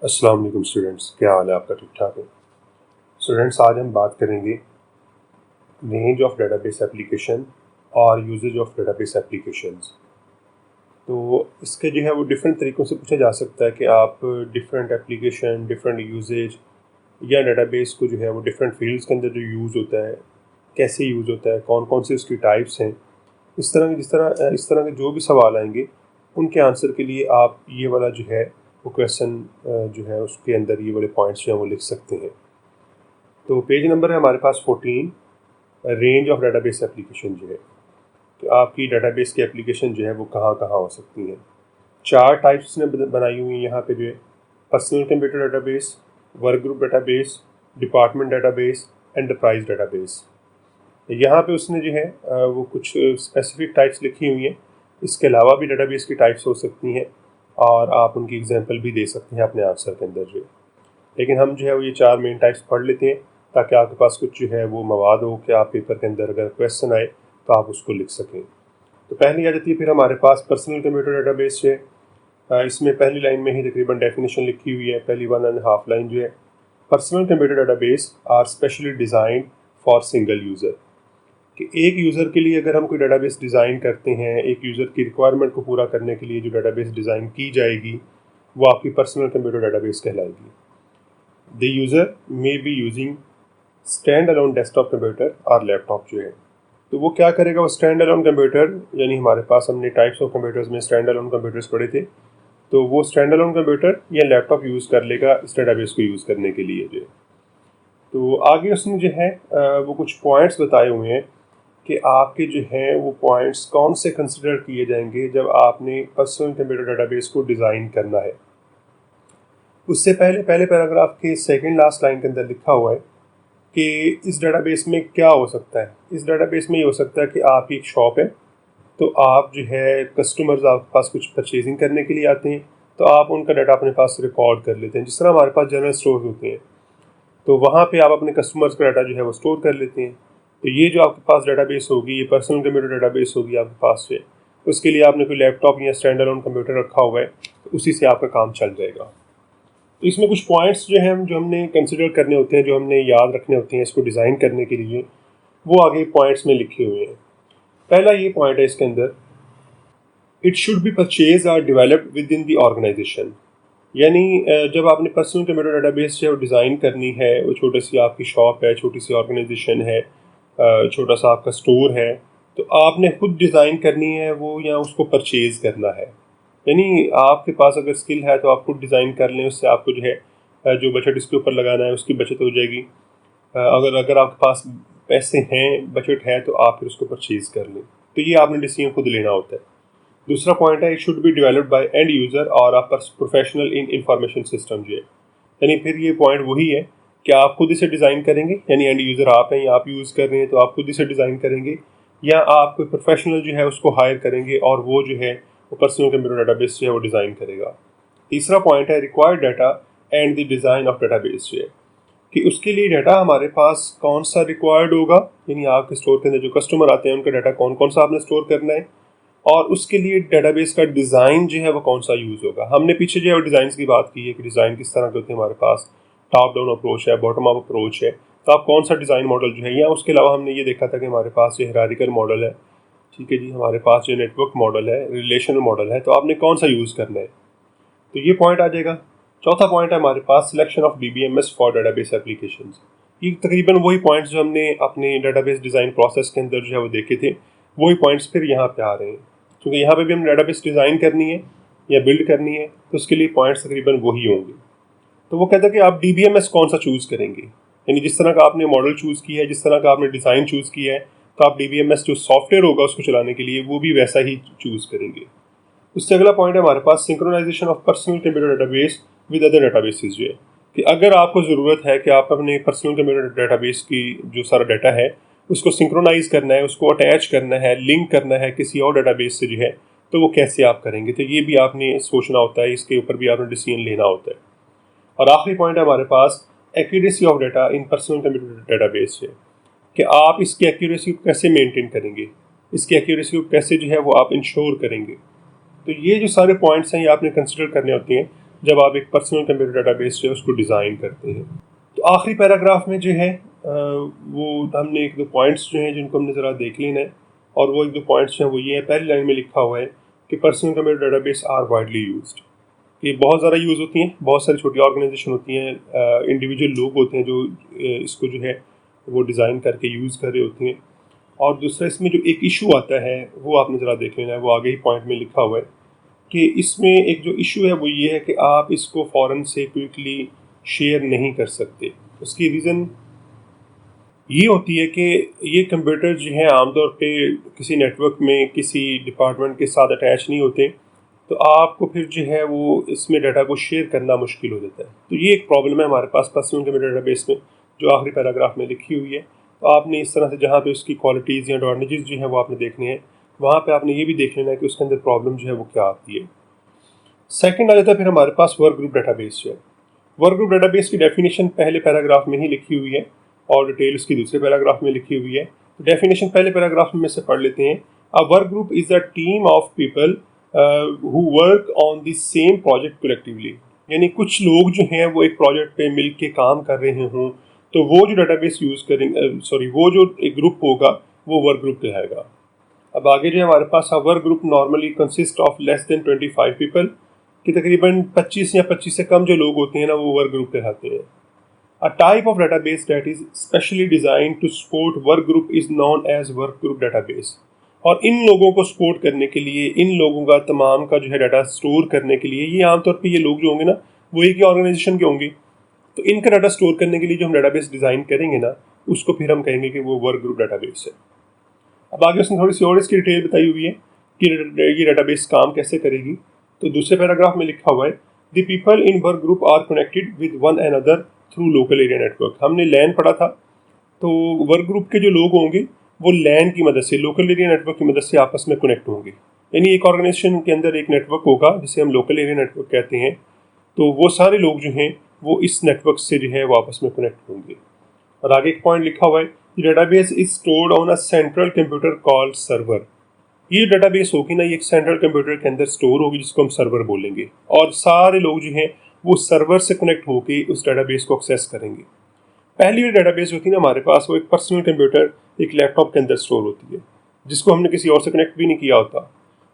अस्सलाम वालेकुम स्टूडेंट्स, क्या हाल है आपका? ठीक ठाक है स्टूडेंट्स। आज हम बात करेंगे रेंज ऑफ डेटाबेस एप्लीकेशन और यूजेज ऑफ डेटाबेस एप्लीकेशंस। तो इसके जो है वो डिफरेंट तरीक़ों से पूछा जा सकता है कि आप डिफरेंट एप्लीकेशन, डिफरेंट यूजेज या डेटाबेस को जो है वो डिफरेंट फील्ड्स के अंदर जो यूज़ होता है, कैसे यूज़ होता है, कौन कौन से उसकी टाइप्स हैं। इस तरह के जो भी सवाल आएंगे उनके आंसर के लिए आप ये वाला जो है वो क्वेश्चन जो है उसके अंदर ये वाले पॉइंट्स जो हैं वो लिख सकते हैं। तो पेज नंबर है हमारे पास 14, रेंज ऑफ डेटाबेस एप्लीकेशन जो है कि आपकी डेटाबेस की एप्लीकेशन जो है वो कहाँ कहाँ हो सकती हैं। 4 टाइप्स ने बनाई हुई हैं यहाँ पे जो है: personal computer database, work group database, department database, enterprise database. यहाँ पे उसने जो है वो कुछ स्पेसिफिक टाइप्स लिखी हुई हैं। इसके अलावा भी डेटाबेस की टाइप्स हो सकती हैं और आप उनकी एग्जांपल भी दे सकते हैं अपने आंसर के अंदर जो है। लेकिन हम जो है वो ये 4 मेन टाइप्स पढ़ लेते हैं ताकि आपके पास कुछ जो है वो मवाद हो कि आप पेपर के अंदर अगर क्वेश्चन आए तो आप उसको लिख सकें। तो पहली आ जाती है फिर हमारे पास पर्सनल कंप्यूटर डेटाबेस है। इसमें पहली लाइन में ही तकरीबन डेफिनेशन लिखी हुई है, पहली 1.5 लाइन जो है: personal computer database are specially designed for single user. कि एक यूज़र के लिए अगर हम कोई डेटाबेस डिज़ाइन करते हैं, एक यूज़र की रिक्वायरमेंट को पूरा करने के लिए जो डेटाबेस डिज़ाइन की जाएगी वो आपकी पर्सनल कंप्यूटर डेटाबेस कहलाएगी। The user may be using stand alone desktop computer और लैपटॉप जो है। तो वो क्या करेगा, वो स्टैंड अलोन कंप्यूटर, यानी हमारे पास हमने टाइप्स ऑफ कंप्यूटर्स में स्टैंड अलोन कंप्यूटर्स पढ़े थे, तो वो स्टैंड अलोन कंप्यूटर या लैपटॉप यूज़ कर लेगा इस डेटाबेस को यूज़ करने के लिए जो है। तो आगे उसने जो है वो कुछ पॉइंट्स बताए हुए हैं कि आपके जो हैं वो पॉइंट्स कौन से कंसिडर किए जाएंगे जब आपने पर्सनल कंप्यूटर डेटाबेस को डिज़ाइन करना है। उससे पहले पहले पैराग्राफ के सेकंड लास्ट लाइन के अंदर लिखा हुआ है कि इस डेटाबेस में क्या हो सकता है। इस डेटाबेस में ये हो सकता है कि आपकी एक शॉप है, तो आप जो है कस्टमर्स आपके पास कुछ परचेजिंग करने के लिए आते हैं, तो आप उनका डाटा अपने पास रिकॉर्ड कर लेते हैं। जिस तरह हमारे पास जनरल स्टोर होते हैं तो वहाँ पे आप अपने कस्टमर्स का डाटा जो है वो स्टोर कर लेते हैं। तो ये जो आपके पास डेटाबेस होगी, ये पर्सनल कंप्यूटर डेटाबेस होगी आपके पास से, उसके लिए आपने कोई लैपटॉप या स्टैंड अलोन कंप्यूटर रखा हुआ है, तो उसी से आपका काम चल जाएगा। तो इसमें कुछ पॉइंट्स जो हैं जो हमने कंसिडर करने होते हैं, जो हमने याद रखने होते हैं इसको डिज़ाइन करने के लिए, वो आगे पॉइंट्स में लिखे हुए हैं। पहला ये पॉइंट है इसके अंदर: it should be purchase or developed within the organisation. यानी जब आपने पर्सनल कंप्यूटर डेटाबेस जो है डिज़ाइन करनी है, वो छोटी सी आपकी शॉप है, छोटी सी ऑर्गेनाइजेशन है, छोटा सा आपका स्टोर है, तो आपने खुद डिज़ाइन करनी है वो या उसको परचेज़ करना है। यानी आपके पास अगर स्किल है तो आप खुद डिज़ाइन कर लें, उससे आपको जो है जो बजट इसके ऊपर लगाना है उसकी बचत हो जाएगी। अगर अगर आपके पास पैसे हैं, बजट है, तो आप फिर उसको परचेज़ कर लें। तो ये आपने डिसीजन खुद लेना होता है। दूसरा पॉइंट है: it should be developed by end user और a professional in information system जो है। यानी फिर ये पॉइंट वही है कि आप खुद इसे डिज़ाइन करेंगे, यानी एंड यूज़र आप हैं या आप यूज़ कर रहे हैं तो आप खुद इसे डिज़ाइन करेंगे, या आप कोई प्रोफेशनल जो है उसको हायर करेंगे और वो जो है वो पर्सनल कंप्यूटर डेटाबेस जो है वो डिज़ाइन करेगा। तीसरा पॉइंट है: required data and the design of database जो है, कि उसके लिए डाटा हमारे पास कौन सा रिक्वायर्ड होगा, यानी आपके स्टोर के अंदर जो कस्टमर आते हैं उनका डाटा कौन कौन सा आपने स्टोर करना है, और उसके लिए डेटाबेस का डिज़ाइन जो है वो कौन सा यूज़ होगा। हमने पीछे जो है डिज़ाइन की बात की है कि डिज़ाइन किस तरह के होते हैं हमारे पास, टॉप डाउन अप्रोच है, बॉटम अप अप्रोच है, तो आप कौन सा डिज़ाइन मॉडल जो है, या उसके अलावा हमने ये देखा था कि हमारे पास जो हायरार्किकल मॉडल है, ठीक है जी, हमारे पास जो नेटवर्क मॉडल है, रिलेशनल मॉडल है, तो आपने कौन सा यूज़ करना है, तो ये पॉइंट आ जाएगा। चौथा पॉइंट है हमारे पास selection of DBMS for database applications. ये तकरीबन वही पॉइंट्स जो हमने अपने डेटाबेस डिज़ाइन प्रोसेस के अंदर जो है वो देखे थे, वही पॉइंट्स फिर यहाँ पे आ रहे हैं, क्योंकि यहाँ पे भी हम डेटाबेस डिज़ाइन करनी है या बिल्ड करनी है, तो उसके लिए पॉइंट्स तकरीबन वही होंगे। तो वो कहता है कि आप DBMS कौन सा चूज़ करेंगे, यानी जिस तरह का आपने मॉडल चूज़ किया है, जिस तरह का आपने डिज़ाइन चूज़ किया है, तो आप DBMS जो सॉफ्टवेयर होगा उसको चलाने के लिए वो भी वैसा ही चूज़ करेंगे। उससे अगला पॉइंट है हमारे पास synchronization of personal computer database with other databases जो है, कि अगर आपको ज़रूरत है कि आप अपने पर्सनल कंप्यूटर डेटाबेस की जो सारा डाटा है उसको सिंक्रोनाइज करना है, उसको अटैच करना है, लिंक करना है किसी और डेटाबेस से जो है, तो वो कैसे आप करेंगे, तो ये भी आपने सोचना होता है, इसके ऊपर भी आपने डिसीजन लेना होता है। और आखिरी पॉइंट है हमारे पास accuracy of data in personal computer database है, कि आप इसकी एक्यूरेसी को कैसे मेंटेन करेंगे, इसकी एक्यूरेसी को कैसे जो है वो आप इंश्योर करेंगे। तो ये जो सारे पॉइंट्स हैं ये आपने कंसिडर करने होते हैं जब आप एक पर्सनल कंप्यूटर डेटाबेस जो है उसको डिज़ाइन करते हैं। तो आखिरी पैराग्राफ में जो है वो हमने एक दो पॉइंट्स जो हैं जिनको हमने ज़रा देख लेना है, और वो एक दो पॉइंट्स जो हैं वो ये है। पहली लाइन में लिखा हुआ है कि personal computer database are widely used. ये बहुत ज़्यादा यूज़ होती हैं, बहुत सारी छोटी ऑर्गेनाइजेशन होती हैं, इंडिविजुअल लोग होते हैं जो इसको जो है वो डिज़ाइन करके यूज़ कर रहे होती हैं। और दूसरा इसमें जो एक इशू आता है वो आपने ज़रा देख लेना है, वो आगे ही पॉइंट में लिखा हुआ है कि इसमें एक जो इशू है वो ये है कि आप इसको फ़ौरन से क्विकली शेयर नहीं कर सकते। उसकी रीज़न ये होती है कि ये कंप्यूटर जो है आमतौर पे किसी नेटवर्क में किसी डिपार्टमेंट के साथ अटैच नहीं होते, तो आपको फिर जो है वो इसमें डाटा को शेयर करना मुश्किल हो जाता है। तो ये एक प्रॉब्लम है हमारे पास पर्सनल कंप्यूटर डेटाबेस में, जो आखिरी पैराग्राफ में लिखी हुई है। तो आपने इस तरह से जहाँ पे उसकी क्वालिटीज़ या एडवांटेजेस जो है वो आपने देखने हैं, वहाँ पे आपने ये भी देख लेना है कि उसके अंदर प्रॉब्लम जो है वो क्या आती है। सेकंड आ जाता है फिर हमारे पास वर्क ग्रुप डेटाबेस जो है। वर्क ग्रुप डेटाबेस की डेफिनेशन पहले पैराग्राफ में ही लिखी हुई है और डिटेल उसकी दूसरे पैराग्राफ में लिखी हुई है। डेफिनेशन पहले पैराग्राफ में से पढ़ लेते हैं। A work group is a team of people who work on the same project collectively. यानी कुछ लोग जो हैं वो एक प्रोजेक्ट पे मिल के काम कर रहे हों, तो वो जो डेटाबेस यूज़ करेंगे, वो जो एक ग्रुप होगा वो वर्क ग्रुप कहलाएगा। अब आगे जो है हमारे पास work group normally consist of less than 25 people, कि तकरीबन 25 या 25 से कम जो लोग होते हैं ना वो वर्क ग्रुप कहलाते हैं। A type of database that is specially design to support work group is known as work group database. और इन लोगों को सपोर्ट करने के लिए, इन लोगों का तमाम का जो है डाटा स्टोर करने के लिए, ये आमतौर पर ये लोग जो होंगे ना वो एक ही ऑर्गेनाइजेशन के होंगे, तो इनका डाटा स्टोर करने के लिए जो हम डाटाबेस डिज़ाइन करेंगे ना उसको फिर हम कहेंगे कि वो वर्क ग्रुप डाटाबेस है। अब आगे उसने थोड़ी सी और इसकी डिटेल बताई हुई है कि ये डाटाबेस काम कैसे करेगी। तो दूसरे पैराग्राफ में लिखा हुआ है the people in work group are connected with one another through local area network. हमने लैन पढ़ा था, तो वर्क ग्रुप के जो लोग होंगे वो लैन की मदद से, लोकल एरिया नेटवर्क की मदद से आपस में कनेक्ट होंगे। यानी एक ऑर्गेनाइजेशन के अंदर एक नेटवर्क होगा जिसे हम लोकल एरिया नेटवर्क कहते हैं, तो वो सारे लोग जो हैं वो इस नेटवर्क से जो है वो आपस में कनेक्ट होंगे। और आगे एक पॉइंट लिखा हुआ है database is stored on a central computer called server. ये डेटाबेस होगी ना, ये एक सेंट्रल कंप्यूटर के अंदर स्टोर होगी जिसको हम सर्वर बोलेंगे, और सारे लोग जो हैं वो सर्वर से कनेक्ट होकर उस डेटाबेस को एक्सेस करेंगे। पहली जो डेटाबेस होती है ना हमारे पास, वो एक पर्सनल कंप्यूटर, एक लैपटॉप के अंदर स्टोर होती है जिसको हमने किसी और से कनेक्ट भी नहीं किया होता।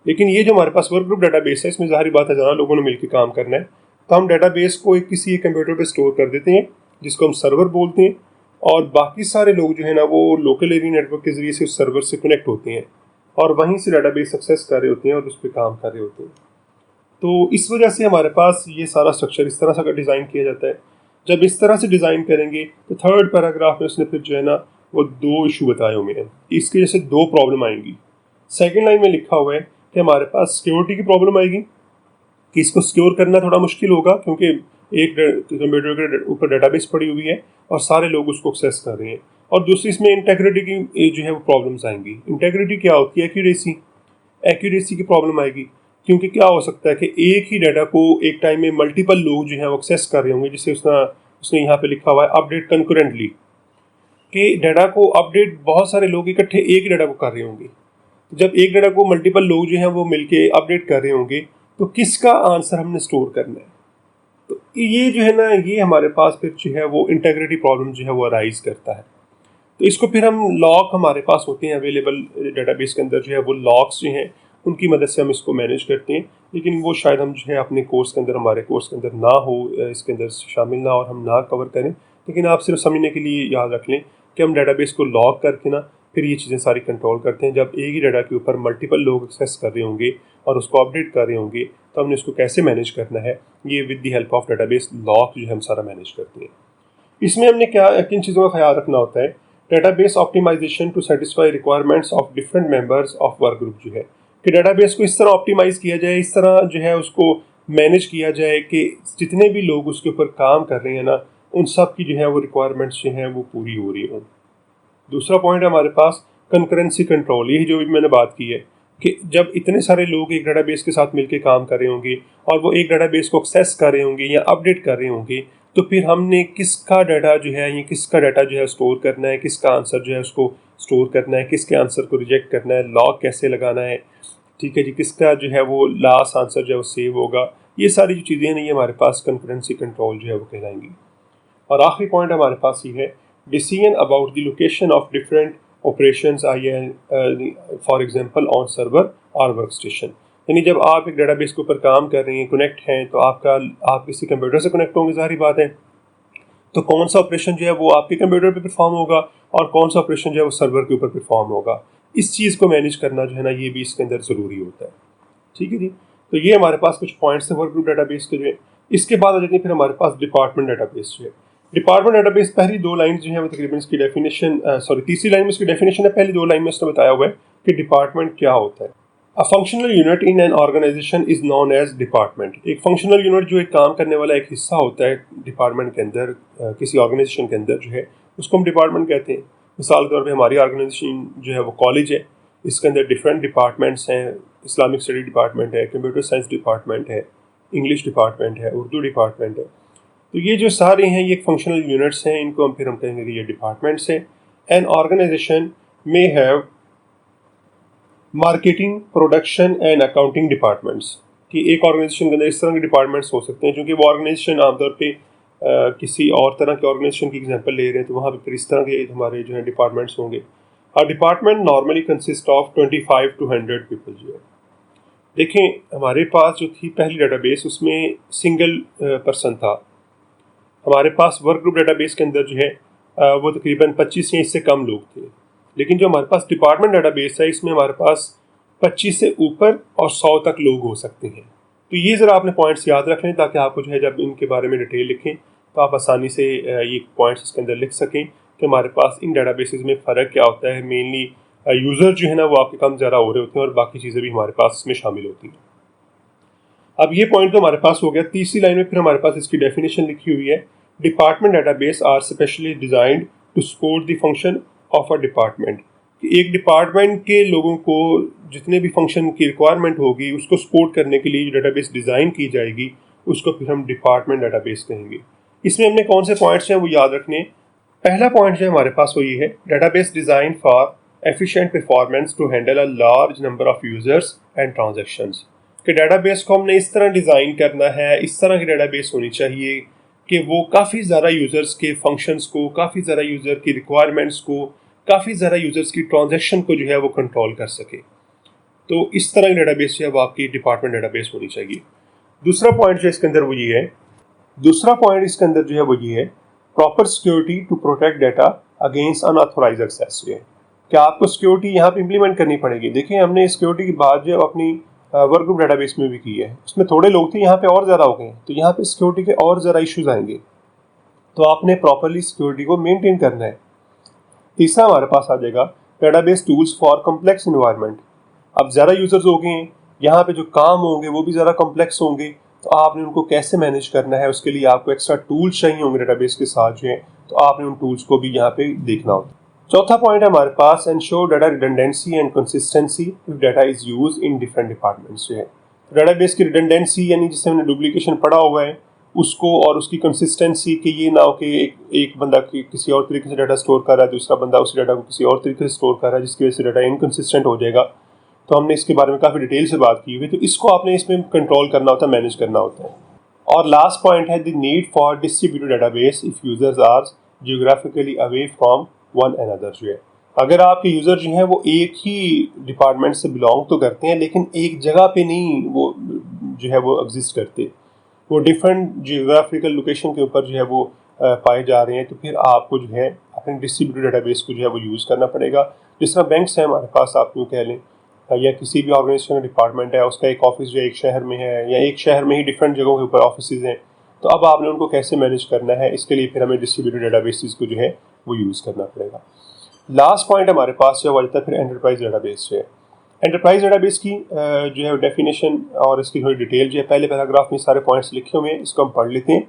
लेकिन ये जो हमारे पास वर्क ग्रुप डेटाबेस है, इसमें ज़ाहिर बात है ज़्यादा लोगों ने मिलकर काम करना है, तो हम डेटाबेस को किसी एक कंप्यूटर पर स्टोर कर देते हैं जिसको हम सर्वर बोलते हैं, और बाकी सारे लोग जो है ना वो लोकल एरिया नेटवर्क के ज़रिए से उस सर्वर से कनेक्ट होते हैं और वहीं से डेटाबेस एक्सेस कर रहे होते हैं और उस पर काम कर रहे होते हैं। तो इस वजह से हमारे पास ये सारा स्ट्रक्चर इस तरह से डिज़ाइन किया जाता है। जब इस तरह से डिज़ाइन करेंगे तो थर्ड पैराग्राफ में उसने फिर जो है ना वो दो इशू बताए हुए हैं। इसकी वजह से दो प्रॉब्लम आएंगी। सेकेंड लाइन में लिखा हुआ है कि हमारे पास सिक्योरिटी की प्रॉब्लम आएगी, कि इसको सिक्योर करना थोड़ा मुश्किल होगा क्योंकि एक कंप्यूटर के ऊपर डेटाबेस पड़ी हुई है और सारे लोग उसको एक्सेस कर रहे हैं। और दूसरी इसमें इंटेग्रिटी की जो है वो प्रॉब्लम्स आएंगी। इंटेग्रिटी क्या होती है? एक्यूरेसी की प्रॉब्लम आएगी, क्योंकि क्या हो सकता है कि एक ही डाटा को एक टाइम में मल्टीपल लोग जो है वो एक्सेस कर रहे होंगे, जिससे उसने यहाँ पे लिखा हुआ है अपडेट कंकरेंटली, कि डाटा को अपडेट बहुत सारे लोग इकट्ठे एक ही डाटा को कर रहे होंगे। जब एक डाटा को मल्टीपल लोग जो हैं वो मिलके अपडेट कर रहे होंगे तो किसका आंसर हमने स्टोर करना है। तो ये जो है ना, ये हमारे पास फिर जो है वो इंटेग्रिटी प्रॉब्लम जो है वो अराइज करता है। तो इसको फिर हम लॉक हमारे पास होते हैं अवेलेबल डेटाबेस के अंदर, जो है वो लॉक्स जो हैं उनकी मदद से हम इसको मैनेज करते हैं। लेकिन वो शायद हम जो है अपने कोर्स के अंदर, हमारे कोर्स के अंदर ना हो, इसके अंदर शामिल ना, और हम ना कवर करें। लेकिन आप सिर्फ समझने के लिए याद रख लें कि हम डेटाबेस को लॉक करके ना फिर ये चीज़ें सारी कंट्रोल करते हैं। जब एक ही डाटा के ऊपर मल्टीपल लोग एक्सेस कर रहे होंगे और उसको अपडेट कर रहे होंगे तो हमने उसको कैसे मैनेज करना है, ये with the help of database lock जो है हम सारा मैनेज करते हैं। इसमें हमने किन चीज़ों का ख्याल रखना होता है? Database optimisation to satisfy requirements of different members of work group, जो है कि डेटाबेस को इस तरह ऑप्टिमाइज़ किया जाए, इस तरह जो है उसको मैनेज किया जाए कि जितने भी लोग उसके ऊपर काम कर रहे हैं ना, उन सब की जो है वो रिक्वायरमेंट्स जो हैं वो पूरी हो रही हों। दूसरा पॉइंट है हमारे पास कंकरेंसी कंट्रोल। यही जो भी मैंने बात की है कि जब इतने सारे लोग एक डाटाबेस के साथ मिलकर काम कर रहे होंगे और वो एक डाटाबेस को एक्सेस कर रहे होंगे या अपडेट कर रहे होंगे, तो फिर हमने किसका डाटा जो है, ये किसका डाटा जो है स्टोर करना है, किसका आंसर जो है उसको स्टोर करना है, किसके आंसर को रिजेक्ट करना है, लॉक कैसे लगाना है, ठीक है जी, किसका जो है वो लास्ट आंसर जो है वो सेव होगा, ये सारी जो चीज़ें हैं ये हमारे पास कंकरेंसी कंट्रोल जो है वो कहलाएंगी। और आखिरी पॉइंट हमारे पास ये है decision about the location of different operations for example on server और वर्क स्टेशन। यानी जब आप एक डेटाबेस के ऊपर काम कर रहे हैं, कनेक्ट हैं, तो आप किसी कंप्यूटर से कनेक्ट होंगे, ज़ाहिर बात है, तो कौन सा ऑपरेशन जो है वो आपके कंप्यूटर पे परफॉर्म होगा और कौन सा ऑपरेशन जो है वो सर्वर के ऊपर परफॉर्म होगा। इस चीज़ को मैनेज करना जो है ना ये भी इसके अंदर ज़रूरी होता है। ठीक है जी। तो ये हमारे पास कुछ पॉइंट्स हैं वर्क ग्रुप डेटाबेस के जो है। इसके बाद आ जाती है फिर हमारे पास डिपार्टमेंट डेटाबेस जो है। डिपार्टमेंट डेटाबेस पहली दो लाइन जो है वो तकरीबन इसकी डेफिनेशन तीसरी लाइन में इसकी डेफिनेशन है, पहली दो लाइन में इसने बताया हुआ है कि डिपार्टमेंट क्या होता है। A functional unit in an organisation is known as department. एक फंक्शनल यूनिट जो एक काम करने वाला एक हिस्सा होता है डिपार्टमेंट के अंदर, किसी ऑर्गेनाइजेशन के अंदर जो है उसको हम डिपार्टमेंट कहते हैं। मिसाल के तौर पे हमारी ऑर्गेनाइजेशन जो है वो कॉलेज है, इसके अंदर डिफरेंट डिपार्टमेंट्स हैं, इस्लामिक स्टडी डिपार्टमेंट है, कंप्यूटर साइंस डिपार्टमेंट है, इंग्लिश डिपार्टमेंट है, उर्दू डिपार्टमेंट है। तो ये जो सारे हैं ये फंक्शनल यूनिट्स हैं, इनको हम फिर हम कहेंगे कि ये डिपार्टमेंट्स हैं। An organisation may have marketing, production and accounting departments. कि एक ऑर्गेनाइजेशन के अंदर इस तरह के डिपार्टमेंट्स हो सकते हैं, क्योंकि वो ऑर्गेनाइजेशन आमतौर पे किसी और तरह के ऑर्गेनाइजेशन की एग्जांपल ले रहे हैं, तो वहाँ पे फिर इस तरह के हमारे जो है डिपार्टमेंट्स होंगे। और department normally consist of 25 to 100 people जो है। देखें हमारे पास जो थी पहली डेटाबेस उसमें सिंगल पर्सन था। हमारे पास वर्क ग्रुप डेटाबेस के अंदर जो है वो तकरीबन 25 या इससे कम लोग थे। लेकिन जो हमारे पास डिपार्टमेंट डेटाबेस है इसमें हमारे पास 25 से ऊपर और 100 तक लोग हो सकते हैं। तो ये ज़रा आपने पॉइंट्स याद रख लें ताकि आपको जो है जब इनके बारे में डिटेल लिखें तो आप आसानी से ये पॉइंट्स इसके अंदर लिख सकें कि हमारे पास इन डेटाबेसेस में फ़र्क क्या होता है। मेनली यूज़र जो है ना वो आपके कम ज़्यादा हो रहे होते हैं और बाकी चीज़ें भी हमारे पास इसमें शामिल होती हैं। अब ये पॉइंट तो हमारे पास हो गया। तीसरी लाइन में फिर हमारे पास इसकी डेफिनेशन लिखी हुई है, department database are specially designed to support the function of a department. कि एक डिपार्टमेंट के लोगों को जितने भी फंक्शन की रिक्वायरमेंट होगी उसको सपोर्ट करने के लिए जो डेटाबेस डिज़ाइन की जाएगी उसको फिर हम डिपार्टमेंट डेटाबेस कहेंगे। इसमें हमने कौन से पॉइंट्स हैं वो याद रखने। पहला पॉइंट जो हमारे पास वो ये है, database design for efficient performance to handle a large number of users and transactions. कि डेटाबेस को हमने इस तरह डिज़ाइन करना है, इस तरह की डेटाबेस होनी चाहिए कि वो काफ़ी ज़्यादा यूज़र्स के फंक्शंस को, काफ़ी ज़्यादा यूज़र की रिक्वायरमेंट्स को, काफ़ी ज़्यादा यूज़र्स की ट्रांजैक्शन को जो है वो कंट्रोल कर सके। तो इस तरह की डेटाबेस जो है वो आपकी डिपार्टमेंट डेटाबेस होनी चाहिए। दूसरा पॉइंट जो इसके अंदर वो ये है, दूसरा पॉइंट इसके अंदर जो है वो ये है, proper security to protect data against unauthorised access. जो है क्या आपको सिक्योरिटी यहाँ पे इम्प्लीमेंट करनी पड़ेगी। देखिए हमने सिक्योरिटी की बात जो है अपनी वर्क ग्रुप डेटाबेस में भी की है, उसमें थोड़े लोग थे, यहाँ पे और ज़्यादा हो गए, तो यहाँ पे सिक्योरिटी के और ज़्यादा इश्यूज आएंगे, तो आपने प्रॉपरली सिक्योरिटी को मेंटेन करना है। तीसरा हमारे पास आ जाएगा database tools for complex environment. अब ज़्यादा यूजर्स हो गए हैं, यहाँ पे जो काम होंगे वो भी ज़्यादा कॉम्प्लेक्स होंगे, तो आपने उनको कैसे मैनेज करना है, उसके लिए आपको एक्स्ट्रा टूल्स चाहिए होंगे डेटाबेस के साथ जो है, तो आपने उन टूल्स को भी यहाँ पे देखना होगा। चौथा पॉइंट है हमारे पास, ensure data redundancy and consistency if data is use in different departments. जो है डेटाबेस की रिडंडेंसी यानी जिससे हमने डुप्लीकेशन पढ़ा हुआ है उसको, और उसकी कंसिस्टेंसी कि ये ना हो कि एक बंदा किसी और तरीके से डाटा स्टोर कर रहा है, दूसरा बंदा उसी डाटा को किसी और तरीके से स्टोर कर रहा है, जिसकी वजह से डाटा इनकंसिस्टेंट हो जाएगा। तो हमने इसके बारे में काफ़ी डिटेल से बात की हुई, तो इसको आपने इसमें कंट्रोल करना होता है, मैनेज करना होता है। और लास्ट पॉइंट है the need for distributed database if users are geographically away from one another. जो है अगर आपके यूज़र जो हैं वो एक ही डिपार्टमेंट से बिलोंग तो करते हैं लेकिन एक जगह पे नहीं वो जो है वो एग्जिस्ट करते, वो डिफरेंट जियोग्राफिकल लोकेशन के ऊपर जो है वो पाए जा रहे हैं, तो फिर आपको जो है अपने डिस्ट्रीब्यूटेड डेटाबेस को जो है वो यूज़ करना पड़ेगा। जिस तरह बैंक्स हैं हमारे पास, आप यूँ कह लें, या किसी भी ऑर्गेनाइजेशन का डिपार्टमेंट है, उसका एक ऑफिस जो एक शहर में है या एक शहर में ही डिफरेंट जगहों के ऊपर ऑफिस हैं, तो अब आपने उनको कैसे मैनेज करना है, इसके लिए फिर हमें डिस्ट्रीब्यूटेड डेटाबेसेस को जो है वो यूज़ करना पड़ेगा। लास्ट पॉइंट हमारे पास जो है फिर एंटरप्राइज डेटाबेस जो है। एंटरप्राइज डेटाबेस की जो है डेफिनेशन और इसकी थोड़ी डिटेल जो है पहले पैराग्राफ में सारे पॉइंट्स लिखे हुए हैं, इसको हम पढ़ लेते हैं।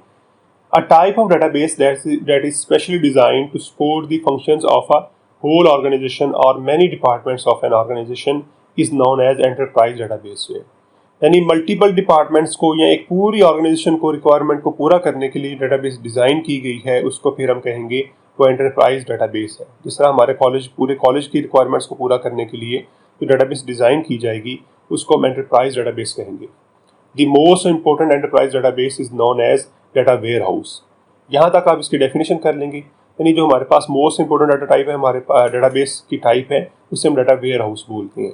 A type of database that is specially designed to support the functions of a whole organization or many departments of an organization is known as enterprise database। यानी मल्टीपल डिपार्टमेंट्स को या एक पूरी ऑर्गेनाइजेशन को रिक्वायरमेंट को पूरा करने के लिए डेटाबेस डिज़ाइन की गई है, उसको फिर हम कहेंगे वो एंटरप्राइज डेटाबेस है। जिस तरह हमारे पूरे कॉलेज की रिक्वायरमेंट्स को पूरा करने के लिए जो डेटाबेस डिज़ाइन की जाएगी उसको हम एंटरप्राइज डेटाबेस कहेंगे। The most important enterprise database is known as data warehouse. यहाँ तक आप इसकी डेफिनेशन कर लेंगे, यानी जो हमारे पास मोस्ट इंपॉर्टेंट डाटा टाइप है, हमारे डेटाबेस की टाइप है, उसे हम डाटा वेयर हाउस बोलते हैं।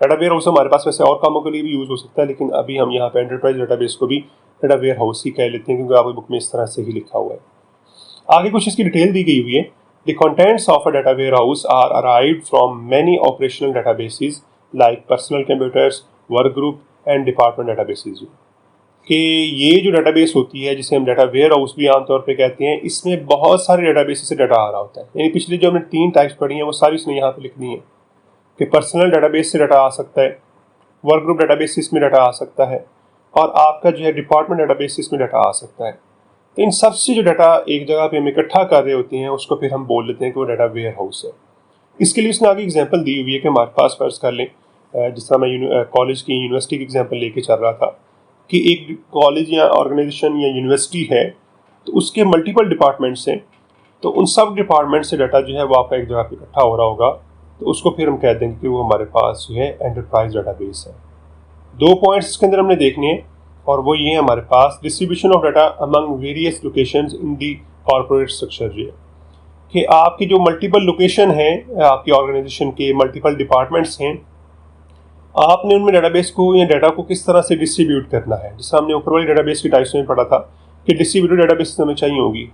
डाटा वेयर हाउस हमारे पास वैसे और कामों के लिए भी यूज़ हो सकता है, लेकिन अभी हम यहाँ पे एंटरप्राइज डेटाबेस को भी डाटा वेयर हाउस ही कह लेते हैं, क्योंकि आपकी बुक में इस तरह से ही लिखा हुआ है। आगे कुछ इसकी डिटेल दी गई हुई है। The contents of a data warehouse are arrived from many operational databases like personal computers, work group and department databases. कि ये जो डेटाबेस होती है, जिसे हम डाटा वेयर हाउस भी आमतौर पे कहते हैं, इसमें बहुत सारे डेटाबेस से डाटा आ रहा होता है। यानी पिछली जो हमने 3 टाइप्स पढ़ी हैं वो सारी इसने यहाँ पे लिखनी है कि पर्सनल डेटाबेस से डाटा आ सकता है, वर्क ग्रुप डेटाबेस में डाटा आ सकता है, और आपका जो है डिपार्टमेंट डेटाबेस में डाटा आ सकता है। तो इन सबसे जो डाटा एक जगह पे हम इकट्ठा कर रहे होते हैं, उसको फिर हम बोल लेते हैं कि वो डाटा वेयर हाउस है। इसके लिए उसने आगे एग्जाम्पल दी हुई है कि हमारे पास फर्ज कर लें, जिस तरह मैं कॉलेज की यूनिवर्सिटी की एग्जाम्पल लेके चल रहा था कि एक कॉलेज या ऑर्गेनाइजेशन या यूनिवर्सिटी है, तो उसके मल्टीपल डिपार्टमेंट्स हैं, तो उन सब डिपार्टमेंट से डाटा जो है वो आपका एक जगह पे इकट्ठा हो रहा होगा, तो उसको फिर हम कह देंगे कि वो हमारे पास जो है एंटरप्राइज डाटाबेस है। 2 पॉइंट्स इसके अंदर हमने देखने हैं, और वो ये है हमारे पास distribution of data among various locations in the corporate structure जो है, कि आपकी जो मल्टीपल लोकेशन है, आपकी ऑर्गेनाइजेशन के मल्टीपल डिपार्टमेंट्स हैं, आपने उनमें डाटाबेस को या डाटा को किस तरह से डिस्ट्रीब्यूट करना है। जिससे हमने ऊपर वाली डाटाबेस की टाइप्स में पढ़ा था कि डिस्ट्रीब्यूटेड डाटाबेस हमें चाहिए होगी।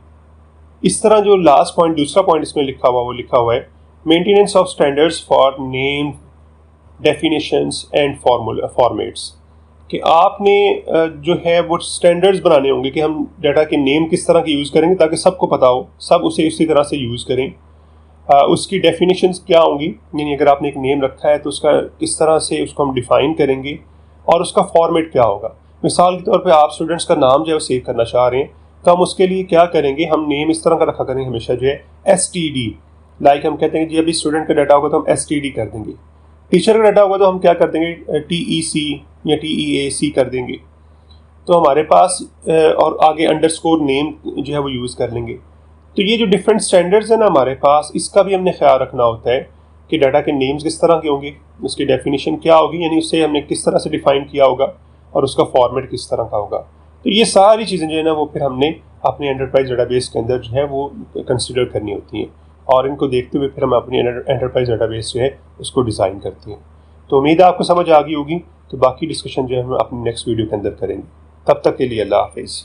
इस तरह जो लास्ट पॉइंट, दूसरा पॉइंट इसमें लिखा हुआ, वो लिखा हुआ है maintenance of standards for name, definitions and formats, कि आपने जो है वो स्टैंडर्ड्स बनाने होंगे कि हम डाटा के नेम किस तरह के यूज़ करेंगे ताकि सबको पता हो, सब उसे उसी तरह से यूज़ करें। उसकी डेफिनेशंस क्या होंगी, यानी अगर आपने एक नेम रखा है तो उसका किस तरह से उसको हम डिफ़ाइन करेंगे, और उसका फॉर्मेट क्या होगा। मिसाल के तौर पे आप स्टूडेंट्स का नाम जो है वो सेव करना चाह रहे हैं, तो हम उसके लिए क्या करेंगे, हम नेम इस तरह का रखा करेंगे हमेशा जो है STD, लाइक हम कहते हैं जी अभी स्टूडेंट का डाटा होगा तो हम STD कर देंगे। टीचर का डाटा होगा तो हम क्या कर देंगे, TEC या TEAC कर देंगे। तो हमारे पास और आगे अंडरस्कोर नेम जो है वो यूज़ कर लेंगे। तो ये जो डिफरेंट स्टैंडर्ड्स हैं ना हमारे पास, इसका भी हमने ख्याल रखना होता है कि डाटा के नेम्स किस तरह के होंगे, उसकी डेफिनेशन क्या होगी, यानी उससे हमने किस तरह से डिफ़ाइन किया होगा, और उसका फॉर्मेट किस तरह का होगा। तो ये सारी चीज़ें जो है ना वो फिर हमने अपने एंटरप्राइज डाटाबेस के अंदर जो है वो कंसिडर करनी होती हैं, और इनको देखते हुए फिर हम अपनी एंटरप्राइज डाटाबेस जो है उसको डिज़ाइन करते हैं। तो उम्मीद है आपको समझ आ गई होगी। तो बाकी डिस्कशन जो है हम अपनी नेक्स्ट वीडियो के अंदर करेंगे। तब तक के लिए अल्लाह हाफिज़।